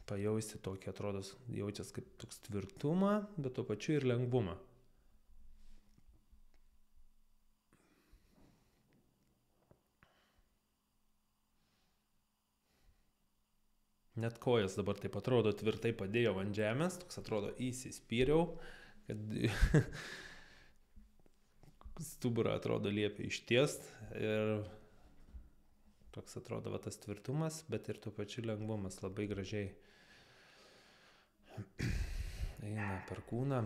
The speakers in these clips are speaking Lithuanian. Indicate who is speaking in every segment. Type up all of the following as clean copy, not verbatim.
Speaker 1: pajausti tokį, atrodo, jaučias kaip toks tvirtumą, bet tuo pačiu ir lengvumą. Net kojas dabar taip atrodo tvirtai padėjau ant žemės, toks atrodo įsispyriau, kad stuburą atrodo liepia ištiest ir toks atrodo va tas tvirtumas, bet ir tuo pačiu lengvumas labai gražiai eina per kūną.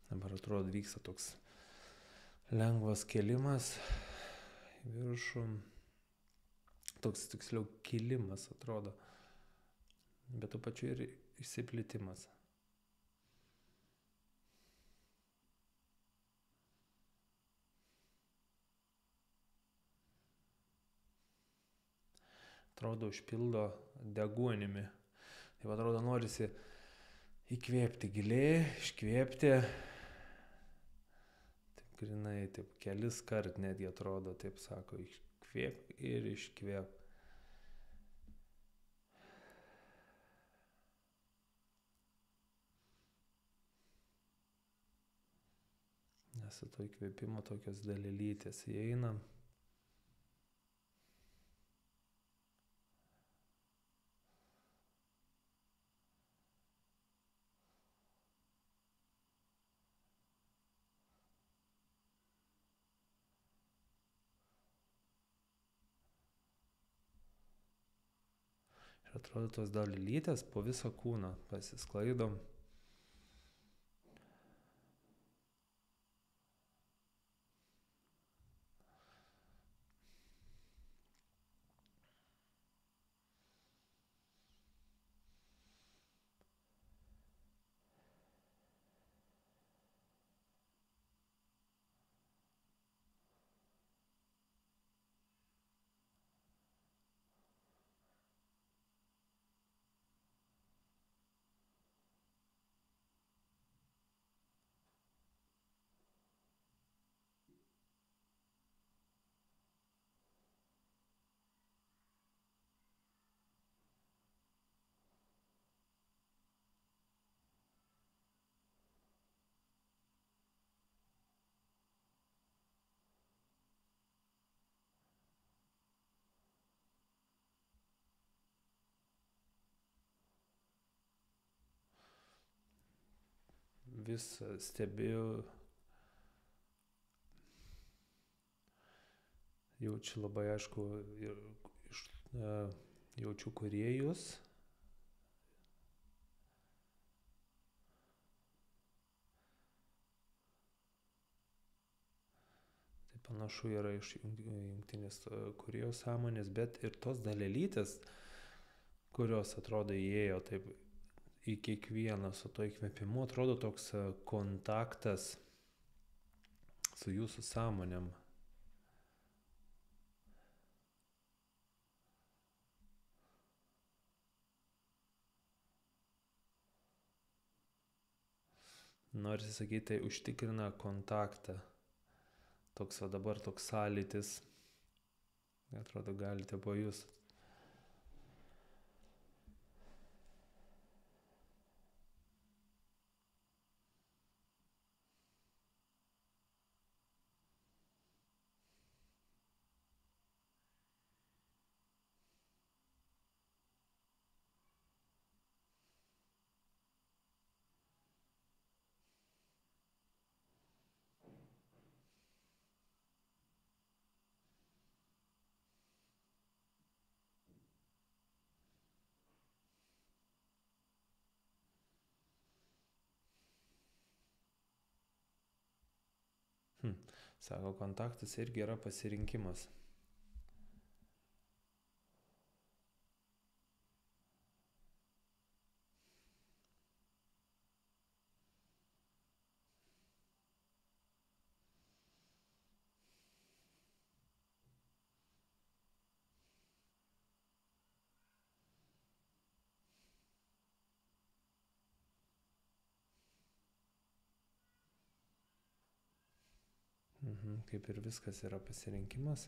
Speaker 1: Dabar atrodo vyksta toks lengvas kėlimas į viršų, toks tiksliau kilimas atrodo, bet tuo pačiu ir išsiplėtimas. Atrodo užpildo deguonimi. Tai atrodo norisi įkvėpti giliai, iškvėpti. Taip grinai, taip kelis kart netgi atrodo, taip sako, iškvėp ir iškvėp. Nes su to įkvėpimo tokios dalelytės įeina. Ir atrodo tos dalelytės po visą kūną pasisklaidom. Vis stebiu, jaučiu labai aišku, jaučiu kūrėjus. Tai panašu yra iš jungtinės kūrėjo sąmonės, bet ir tos dalelytės, kurios atrodo įėjo taip į kiekvieną su to įkvėpimu, atrodo toks kontaktas su jūsų sąmonėm. Norisi sakyti, tai užtikrina kontaktą. Toks va dabar toks sąlytis. Atrodo, galite pajusti. Sako, kontaktas irgi yra pasirinkimas. Kaip ir viskas yra pasirinkimas.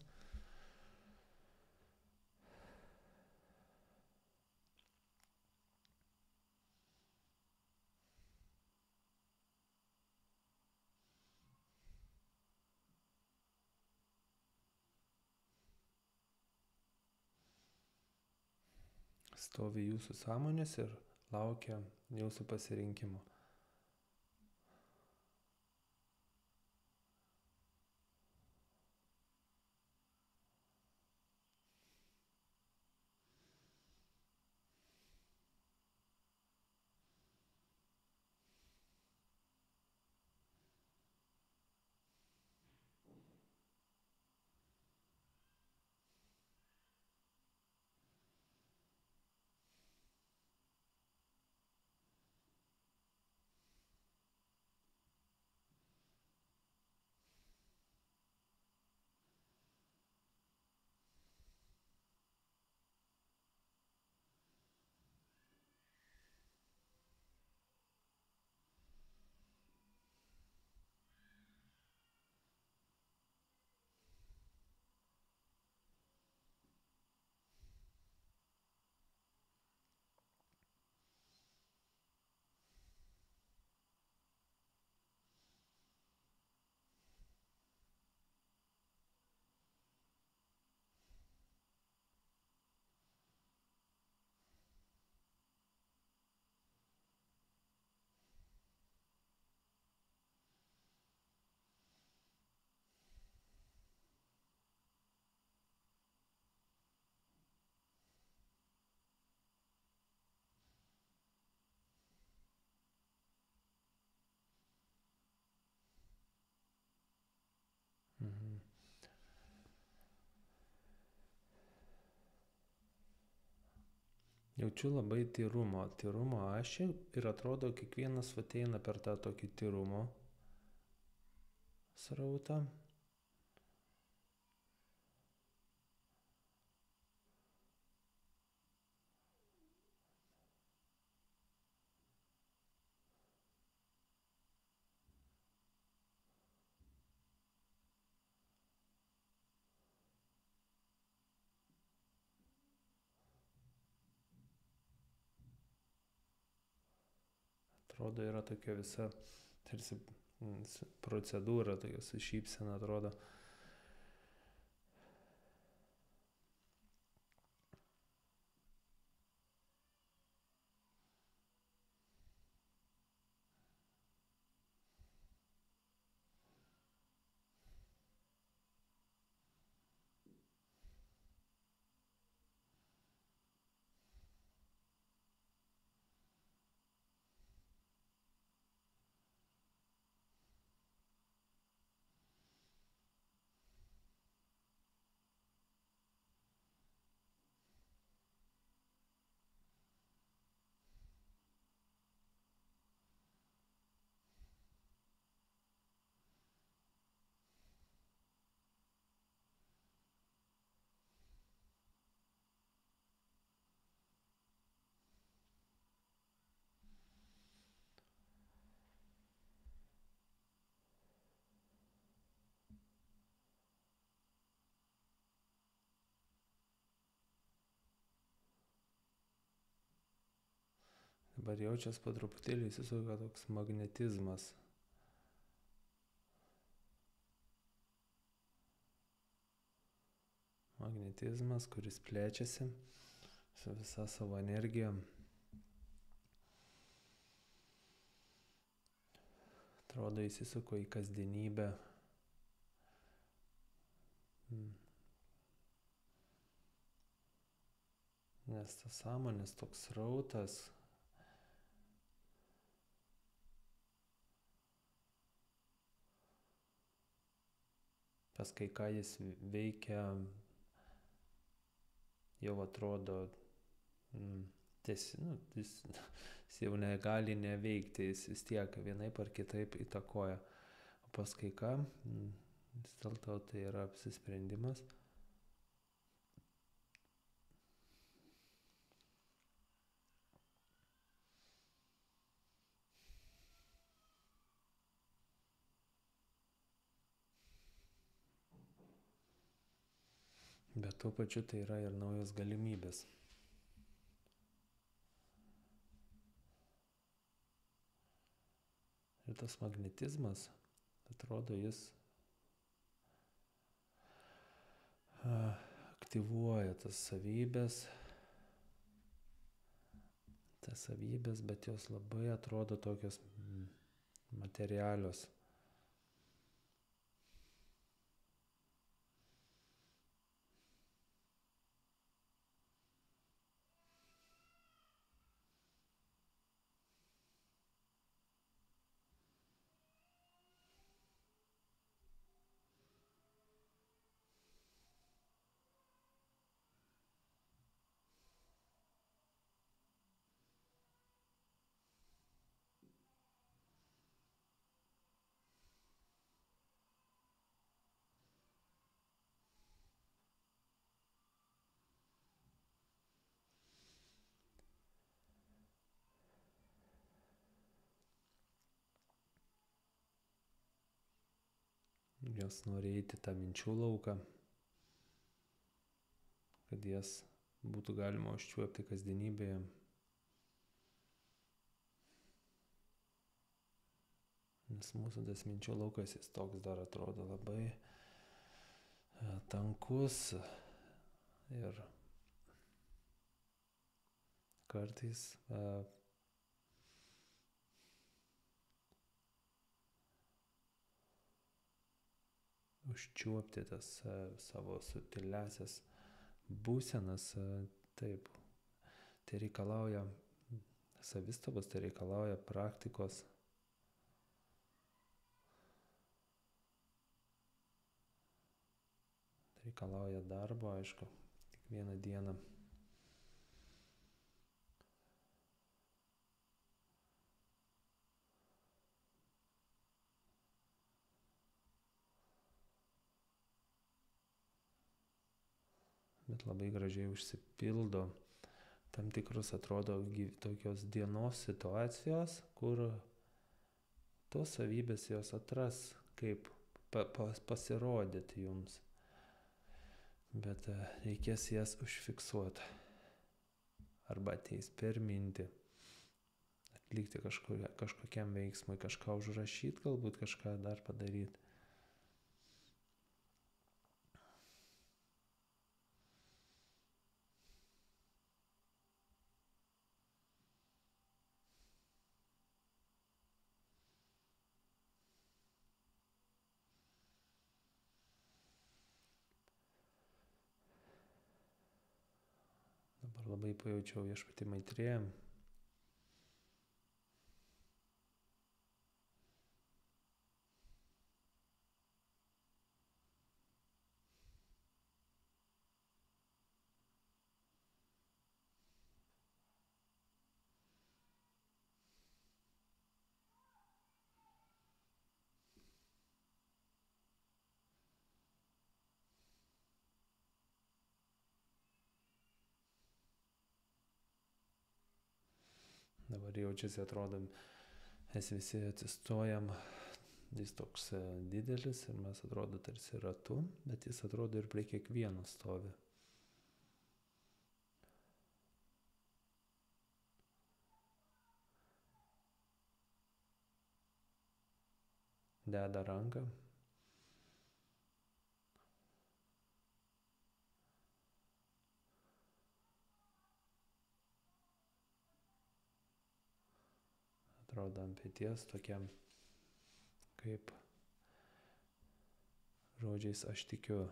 Speaker 1: Stovi jūsų sąmonės ir laukia jūsų pasirinkimo. Jaučiu labai tyrumo ašį ir atrodo kiekvienas ateina per tą tokį tyrumo srautą. Atrodo, yra tokia visa tarsi procedūra, tokia su šypsena atrodo. Dabar jaučias po truputėlį įsisuka toks magnetizmas. Magnetizmas, kuris plečiasi su visa savo energija. Atrodo, įsisuko į kasdienybę. Nes tas sąmonės toks srautas pas kai ką jis veikia, jau atrodo, jis jau negali neveikti, jis vis tiek vienaip ar kitaip įtakoja. O pas kai ką vis dėlto tai yra apsisprendimas. Bet tuo pačiu tai yra ir naujos galimybės. Ir tas magnetizmas, atrodo, jis aktyvuoja tas savybės, bet jos labai atrodo tokios materialios. Jos nori eiti tą minčių lauką, kad jas būtų galima užčiuopti kasdienybėje. Nes mūsų tas minčių laukas, jis toks dar atrodo labai tankus ir kartais užčiuopti tas savo subtiliasias būsenas, taip, tai reikalauja savistabos, tai reikalauja praktikos. Tai reikalauja darbo, aišku, kiekvieną dieną. Bet labai gražiai užsipildo tam tikrus, atrodo, tokios dienos situacijos, kur tos savybės jos atras, kaip pasirodyti jums. Bet reikės jas užfiksuoti. Arba ateis per mintį, atlikti kažkokiam veiksmui, kažką užrašyti, galbūt kažką dar padaryti. Dabar labai pajaučiau Viešpatį Maitrėją. Dabar jaučiasi, atrodo, mes visi atsistojam, jis toks didelis ir mes atrodo tarsi ratu, bet jis atrodo ir prie kiekvieno stovi. Deda ranką. Atrodo ant peties tokiam, kaip žodžiais aš tikiu.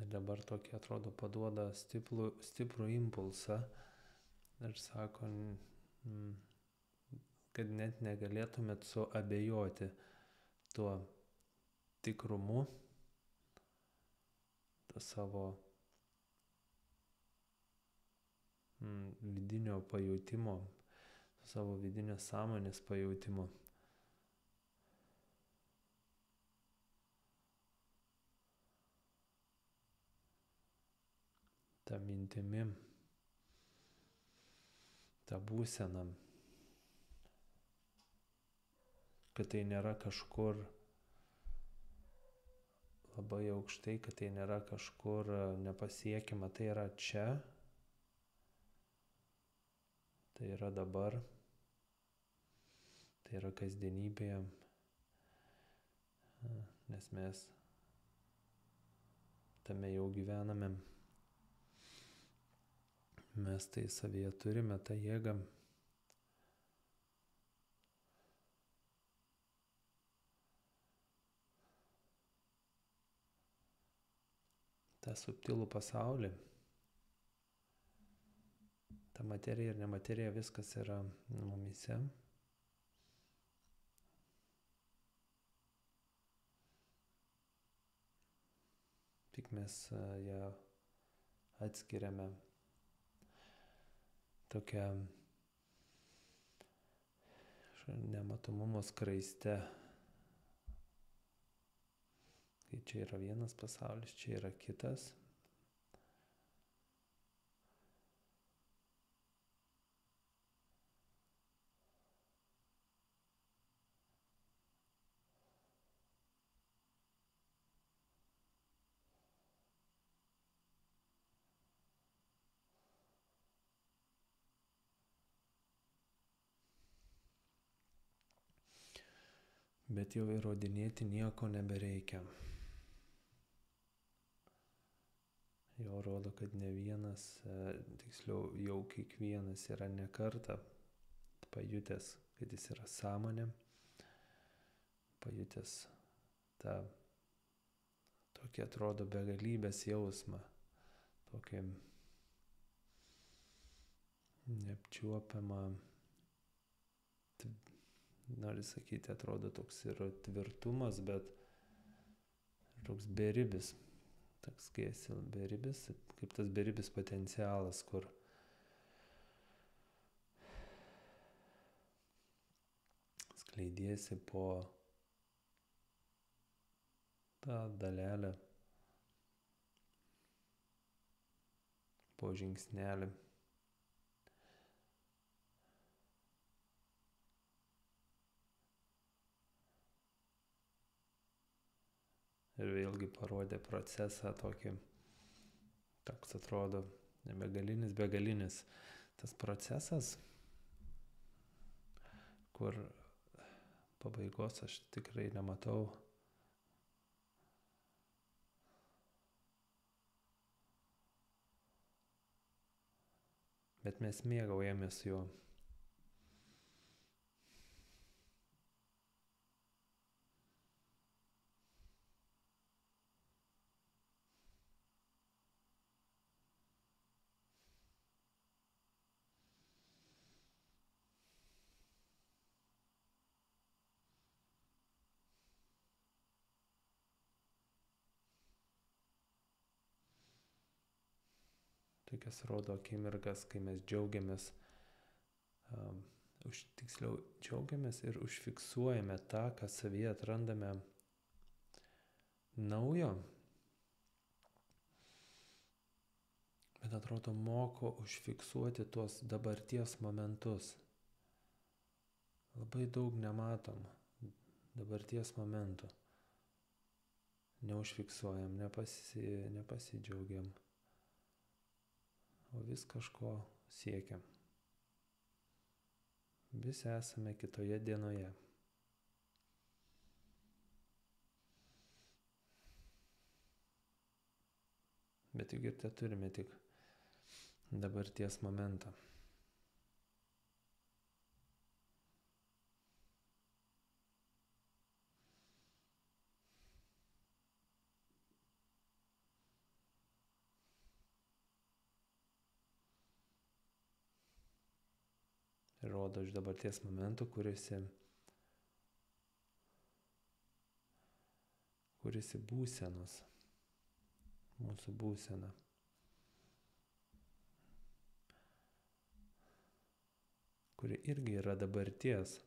Speaker 1: Ir dabar tokį atrodo paduoda stiprų impulsą ir sako, kad net negalėtumėt suabejoti tuo tikrumu, to savo vidinio pajūtimo, savo vidinės sąmonės pajūtimo. Ta mintimi, ta būsena, kad tai nėra kažkur labai aukštai, kad tai nėra kažkur nepasiekiama, tai yra čia, tai yra dabar, tai yra kasdienybėje, nes mes tame jau gyvename. Mes tai savyje turime tą jėgą. tą subtilų pasaulį. Ta materija ir nematerija, viskas yra mumyse. Tik mes ją atskiriame tokia nematomumo skraiste. Kai čia yra vienas pasaulis, čia yra kitas. Bet jau įrodinėti nieko nebereikia. Jau rodo, kad ne vienas, tiksliau jau kiekvienas yra ne kartą pajutęs, kad jis yra sąmonė, pajutęs tą tokį atrodo begalybės jausmą, tokį neapčiuopiamą, nori sakyti, atrodo toks yra tvirtumas, bet toks beribis. Toks kai esi beribis, kaip tas beribis potencialas, kur skleidiesi po tą dalelę, po žingsnelį. Ir vėlgi parodė procesą tokį, toks atrodo begalinis tas procesas, kur pabaigos aš tikrai nematau. Bet mes mėgaujamės juo. Tokias rodo akimirkas, kai mes džiaugiamės, tiksliau džiaugiamės ir užfiksuojame tą, ką savyje atrandame naujo, bet atrodo moko užfiksuoti tuos dabarties momentus. Labai daug nematom dabarties momentų. Neužfiksuojam, nepasidžiaugiam. O vis kažko siekiam. Visi esame kitoje dienoje. Bet juk ir te turime tik dabarties momentą. rodo iš dabarties momentų, kuriasi būsenos, mūsų būsena. Kuri irgi yra dabarties,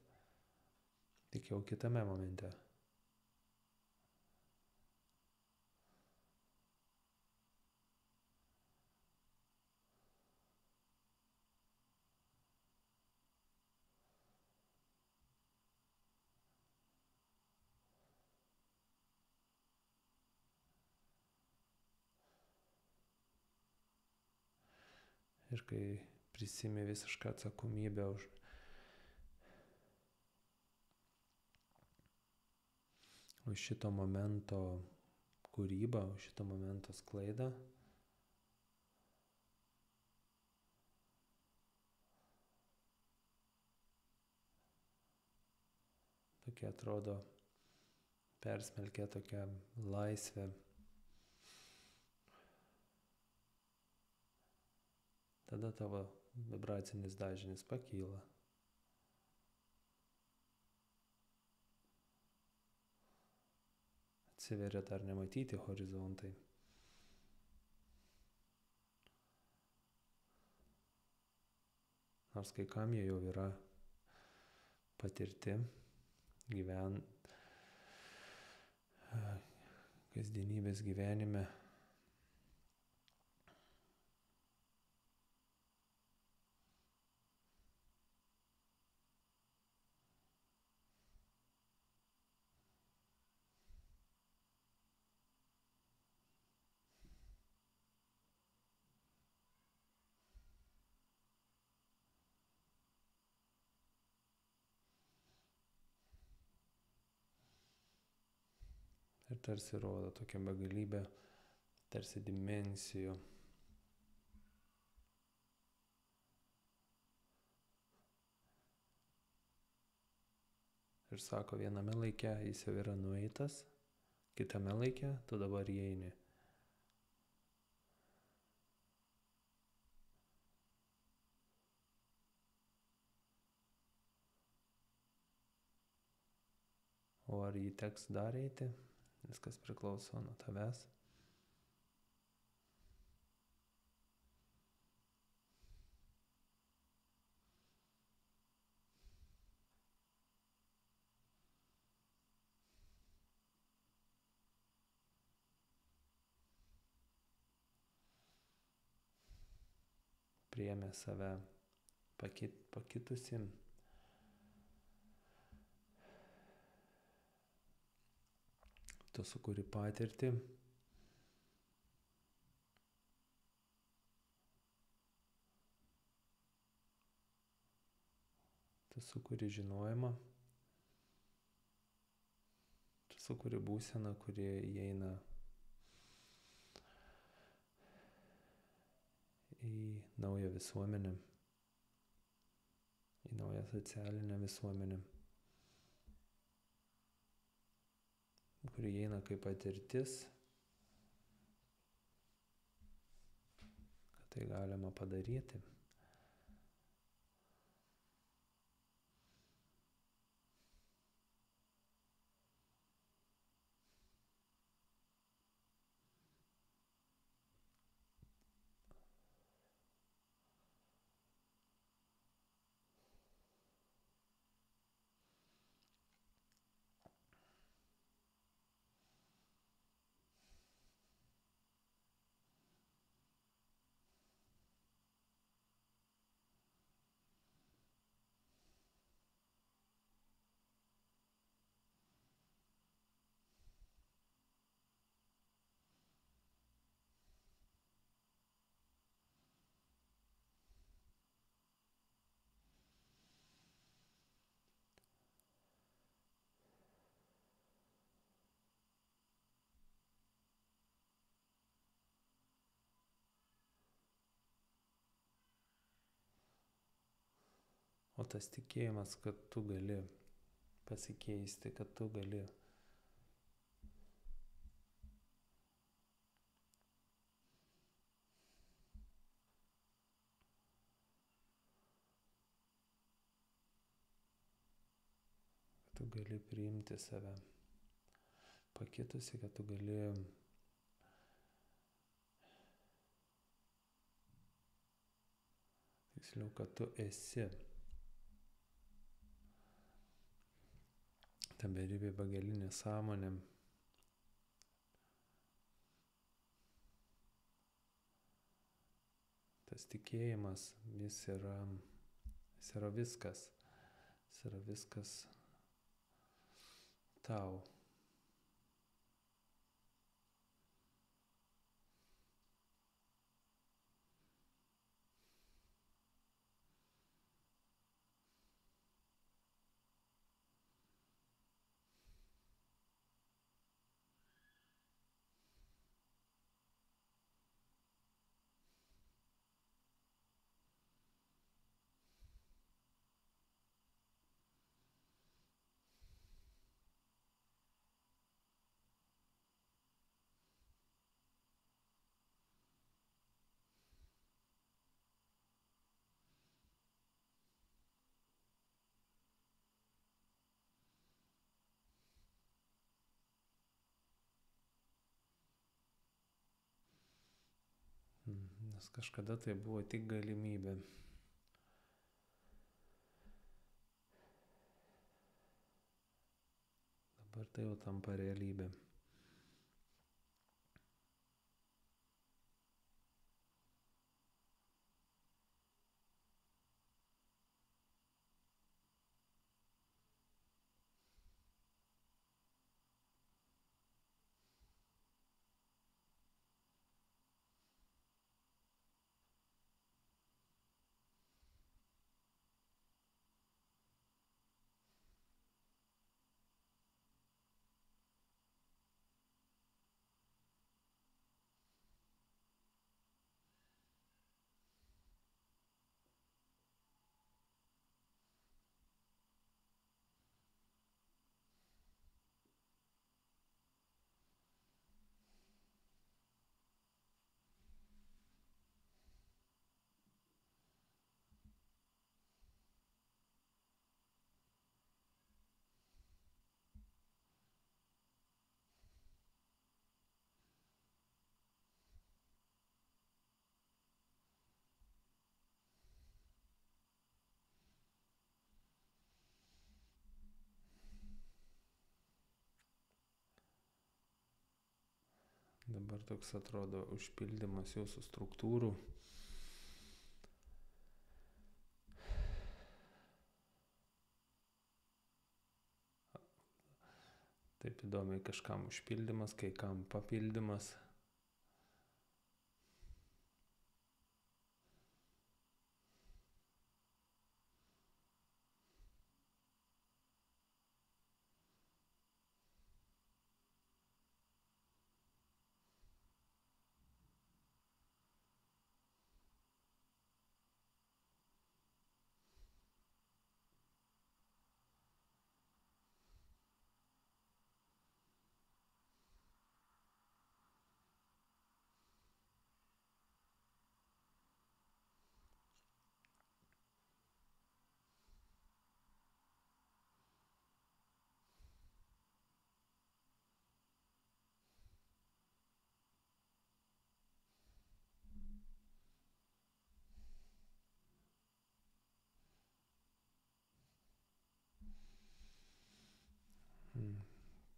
Speaker 1: tik jau kitame momente. Ir kai prisimi visišką atsakomybę už šito momento kūrybą, už šito momento sklaidą, tokia atrodo persmelkia tokia laisvė. Tada tavo vibracinis dažnis pakyla. Atsiveria dar nematyti horizontai. Nors kai kam jie jau yra patirti, kasdienybės gyvenime. Ir tarsi rodo tokią begalybę, tarsi dimensijų. Ir sako, viename laike jis jau yra nueitas, kitame laike tu dabar įeini. O ar jį teks dar eiti? Viskas priklauso nuo tavęs. Priėmė save pakitusi. Tu sukuri patirtį. Tu sukuri žinojimą. Tu sukuri būseną, kuri įeina į naują visuomenę, į naują socialinę visuomenę, kuri įeina kaip patirtis, kad tai galima padaryti. O tas tikėjimas, kad tu gali pasikeisti, kad tu gali gali priimti save pakitusi, kad tu gali tiksliau, kad tu esi ta beribė begalinė sąmonė. Tas tikėjimas, jis yra viskas. Jis yra viskas tau. Nes kažkada tai buvo tik galimybė. Dabar tai jau tampa realybė. Dabar toks atrodo užpildymas jūsų struktūrų. Taip įdomiai, kažkam užpildymas, kai kam papildymas.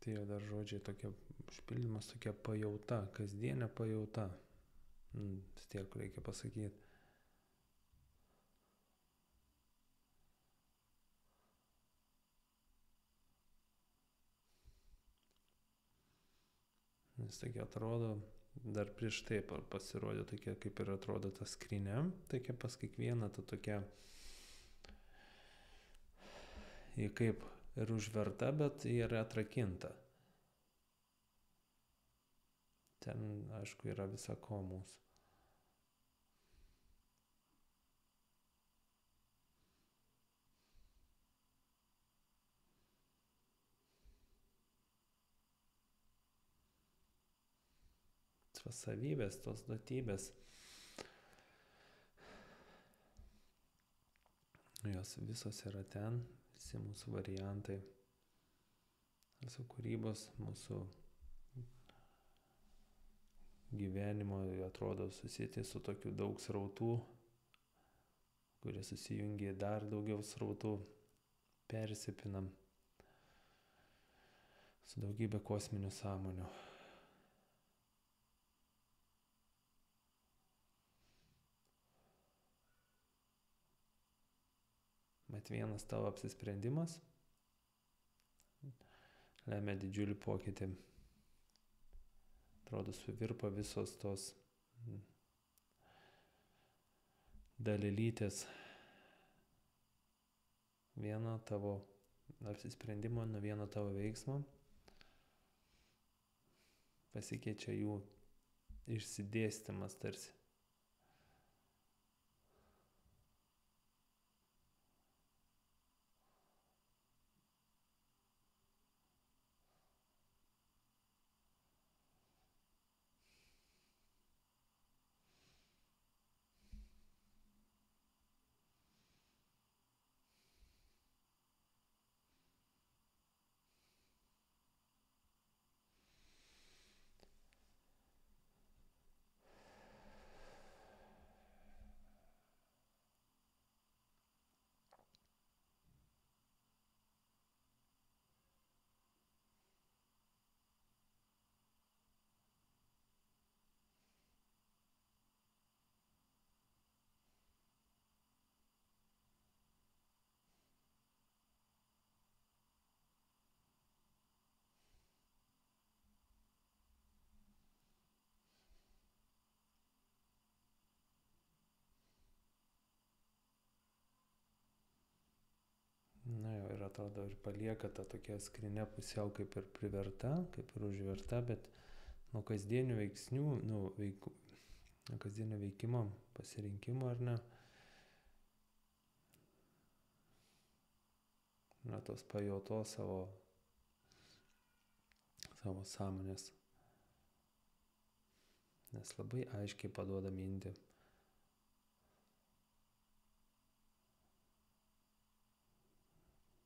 Speaker 1: Tai jau dar žodžiai tokia užpildymas, tokia pajauta, kasdienė pajauta. Tiek reikia pasakyti. Nes tokia atrodo, dar prieš tai pasirodė tokia, kaip ir atrodo ta skrynia, tokia pas kiekvieną, ta tokia, ji kaip ir užverta, bet ji yra atrakinta. Ten, aišku, yra visa ko mūsų. Tos savybės, tos duotybės, jos visos yra ten, visi mūsų variantai. mūsų kūrybos, mūsų gyvenimo atrodo susijęti su tokiu daug srautų, kurie susijungia dar daugiau srautų, persipinam su daugybė kosminių sąmonių. Bet vienas tavo apsisprendimas lemia didžiulį pokytį. Atrodo, suvirpa visos tos dalelytės vieno tavo apsisprendimo, nuo vieno tavo veiksmo. Pasikeičia jų išsidėstymas tarsi. Na jau, ir atrodo, ir palieka tą tokią skrinę pusiau kaip ir priverta, kaip ir užverta, bet nuo kasdienių veiksnių, nuo kasdienio veikimo, pasirinkimo ar ne, nuo tos pajautos savo sąmonės. Nes labai aiškiai paduoda mintį.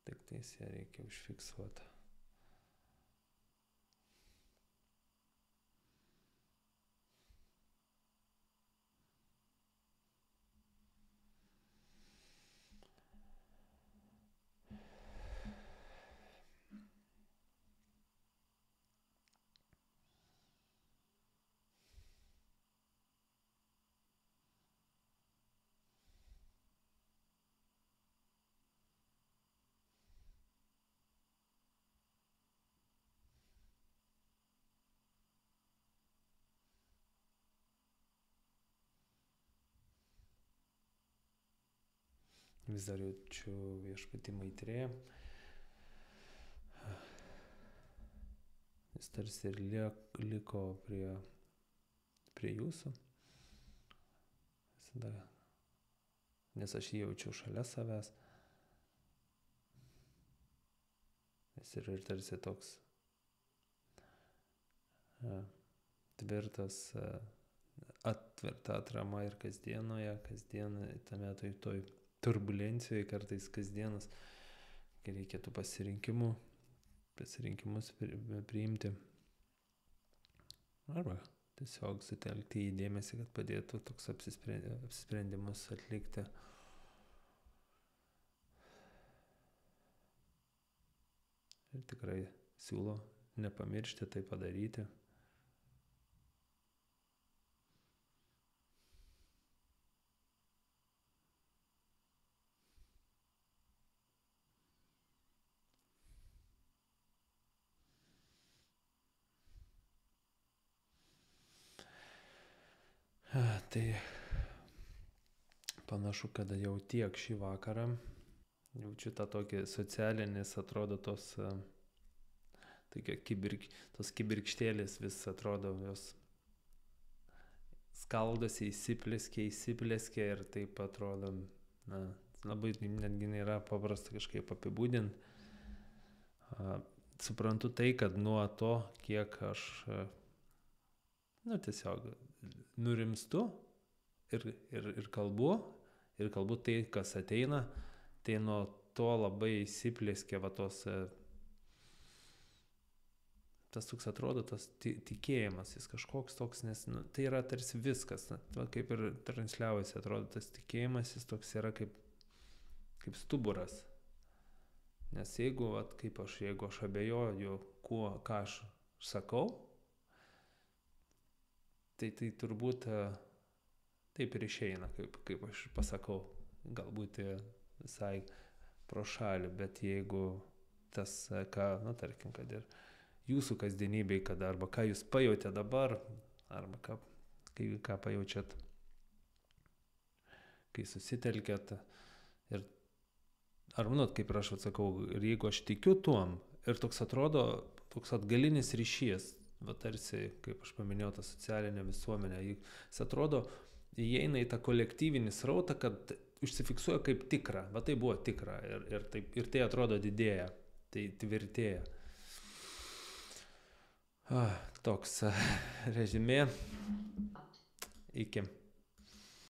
Speaker 1: Tik tais ją reikia užfiksuoti. Vis dar jaučiu viešpatį Maitrėją. Jis tarsi ir liko prie jūsų. Visada, nes aš jį jaučiu šalia savęs. Jis ir tarsi toks tvirtas, atverta atrama ir kasdienoje, tame toj turbulencijoje, kartais kasdienas, kai reikėtų pasirinkimus priimti. Arba tiesiog sutelkti į dėmesį, kad padėtų toks apsisprendimus atlikti. Ir tikrai siūlo nepamiršti tai padaryti. Tai panašu, kad jau tiek šį vakarą. Jaučiu tą tokį socialinis, atrodo, tos kibirkštėlės vis atrodo, jos skaldosi, įsiplėskė ir taip atrodo, labai netgi nėra paprasta kažkaip apibūdinti. Suprantu tai, kad nuo to, kiek aš tiesiog nurimstu ir kalbu tai, kas ateina, tai nuo to labai įsiplėskė tos tas toks atrodo, tas tikėjimas, jis kažkoks toks, nes nu, tai yra tarsi viskas, na, kaip ir transliavosi, atrodo, tas tikėjimas, jis toks yra kaip stuburas. Nes jeigu aš abejoju, ką aš sakau, tai turbūt taip ir išeina, kaip aš pasakau, galbūt visai pro šalį, bet jeigu tas, nu, tarkim, kad ir jūsų kasdienybėj, arba ką jūs pajautėte dabar, arba ką pajaučiat, kai susitelkėt, ir ar manot, kaip aš atsakau, ir jeigu aš tikiu tuom, ir toks atrodo, toks atgalinis ryšys, va tarsi, kaip aš paminėjau, tą socialinę visuomenę, jis atrodo, įeina į tą kolektyvinį srautą, kad užsifiksuoja kaip tikra, va tai buvo tikra, ir tai atrodo didėja, tai tvirtėja. Toks režimė. Iki.